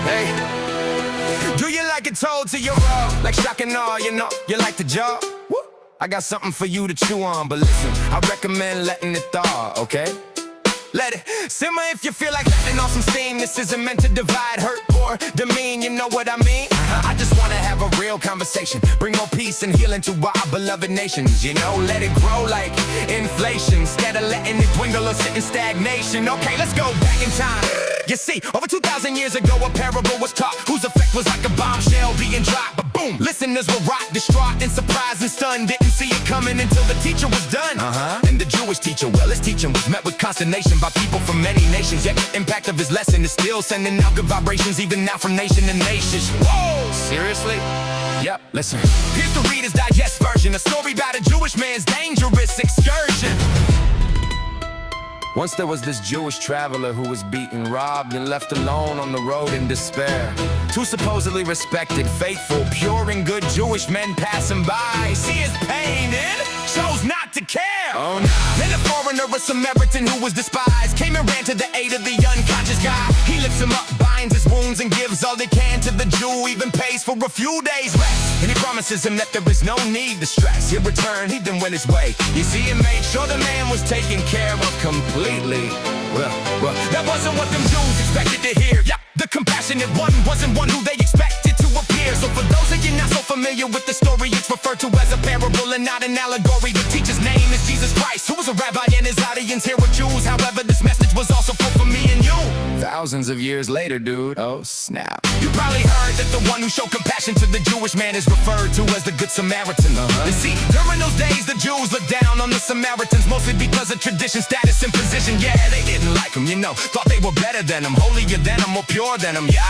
Hey, do you like it told to your raw? Like shock and awe, you know, you like the jaw? Woo. I got something for you to chew on, but listen, I recommend letting it thaw, okay? Let it simmer if you feel like letting off some steam. This isn't meant to divide, hurt, or demean, you know what I mean? I just wanna have a real conversation, bring more peace and healing to our beloved nations. You know, let it grow like inflation, instead of letting it dwindle or sit in stagnation. Okay, let's go back in time. You see, over 2,000 years ago, a parable was taught whose effect was like a bombshell being dropped. But boom, listeners were rocked, distraught, and surprised and stunned. Didn't see it coming until the teacher was done. And the Jewish teacher, well, his teaching was met with consternation by people from many nations. Yet the impact of his lesson is still sending out good vibrations, even now from nation to nation. Whoa, seriously? Yep, listen. Here's the Reader's Digest version, a story about a Jewish man's dangerous excursion. Once there was this Jewish traveler who was beaten, robbed, and left alone on the road in despair. Two supposedly respected, faithful, pure and good Jewish men passing by see his pain and chose not to care. Oh no. Then a foreigner, a Samaritan who was despised, came and ran to the aid of the unconscious guy. He lifts him up, binds his wounds, and gives all they can to the Jew, even pays for a few days' rest. And he promises him that there is no need to stress. He'll return, he then went his way. You see, he made sure the man was taken care of completely. Well, that wasn't what them Jews expected to hear. Yeah, the compassionate one wasn't one who they expected to appear. So for those of you not so familiar with the story, it's referred to as a parable and not an allegory. The teacher's name is Jesus Christ, who was a rabbi and his audience here were Jews. However, this message was also for me and you. Thousands of years later, dude, oh snap. You probably heard that the one who showed compassion to the Jewish man is referred to as the Good Samaritan. You see, during those days, the Jews looked down on the Samaritans, mostly because of tradition, status, and position. Yeah, they didn't like them, you know, thought they were better than them, holier than them, more pure than them. Yeah,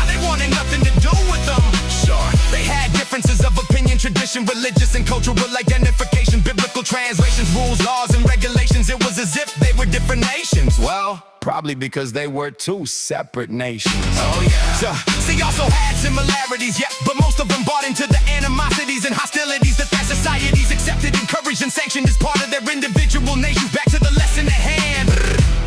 they wanted nothing to do with them. Sure, they had differences of opinion, tradition, religious and cultural identification, biblical translations, rules, laws, and regulations. It was as if they were different nations. Well, probably because they were two separate nations. Oh yeah. See, also had similarities, yeah, but most of them bought into the animosities and hostilities that their societies accepted, encouraged, and sanctioned as part of their individual nations. Back to the lesson at hand.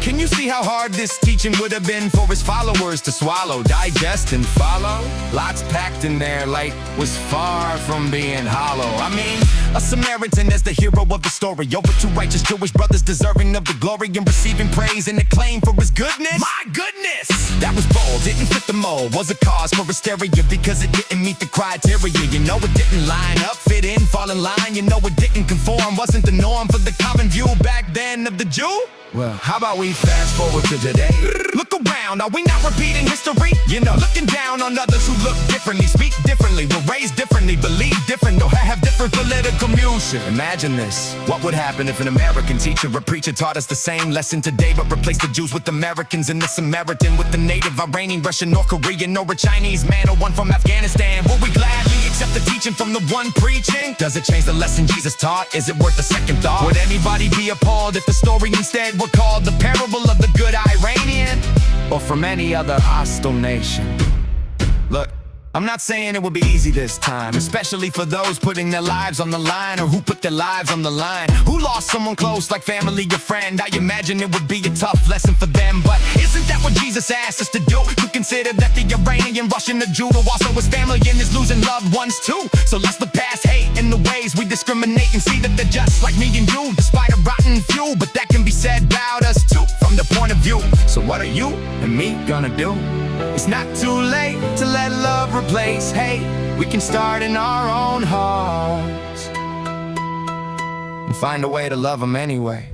Can you see how hard this teaching would have been for his followers to swallow, digest, and follow? Lots packed in there, like was far from being hollow. I mean, a Samaritan as the hero of the story, over two righteous Jewish brothers deserving of the glory and receiving praise and acclaim for his goodness. My goodness! That was bold, didn't fit the mold, was a cause for hysteria because it didn't meet the criteria. You know it didn't line up, fit in, fall in line. You know it didn't conform, wasn't the norm for the common view back then of the Jew. Well, how about we fast forward to today? Look around, are we not repeating history? You know, looking down on others who look differently, speak differently, were raised differently, believe different, or have different political views. Imagine this, what would happen if an American teacher or preacher taught us the same lesson today, but replaced the Jews with Americans and the Samaritan with the native, Iranian, Russian, North Korean, or a Chinese man, or one from Afghanistan? Will we gladly accept the teaching from the one preaching? Does it change the lesson Jesus taught? Is it worth a second thought? Would anybody be appalled if the story instead were called the parable of the good Iranian, or from any other hostile nation? Look, I'm not saying it will be easy this time, especially for those putting their lives on the line, or who put their lives on the line, who lost someone close like family or friend. I imagine it would be a tough lesson for them, but isn't that what Jesus asked us to do? To consider that the Iranian, Russian, the Jew also his family and is losing loved ones too. So let's look past hate and the ways we discriminate and see that they're just like me and you, despite a rotten few. But that can be said about us too, from the point of view. So what are you and me gonna do? It's not too late to let love replace hate. We can start in our own hearts and find a way to love them anyway.